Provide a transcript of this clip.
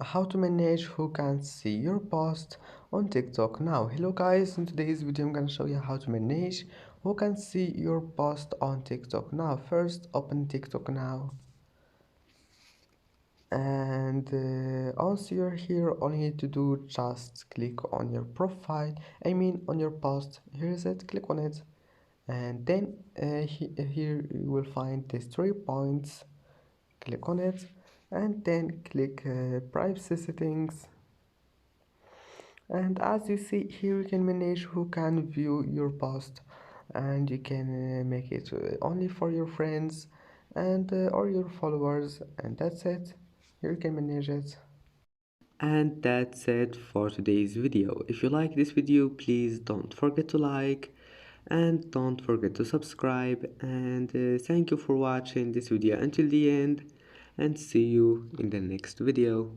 How to manage who can see your post on TikTok now. Hello guys, in today's video I'm gonna show you how to manage who can see your post on TikTok now. First, open TikTok now, and once you're here, all you need to do just click on your profile, on your post. Here is it, click on it, and then here you will find these 3 points. Click on it, and then click privacy settings. And as you see here, you can manage who can view your post, and you can make it only for your friends and or your followers, and that's it. Here you can manage it. And that's it for today's video. If you like this video, please don't forget to like and don't forget to subscribe, and thank you for watching this video until the end, and see you in the next video.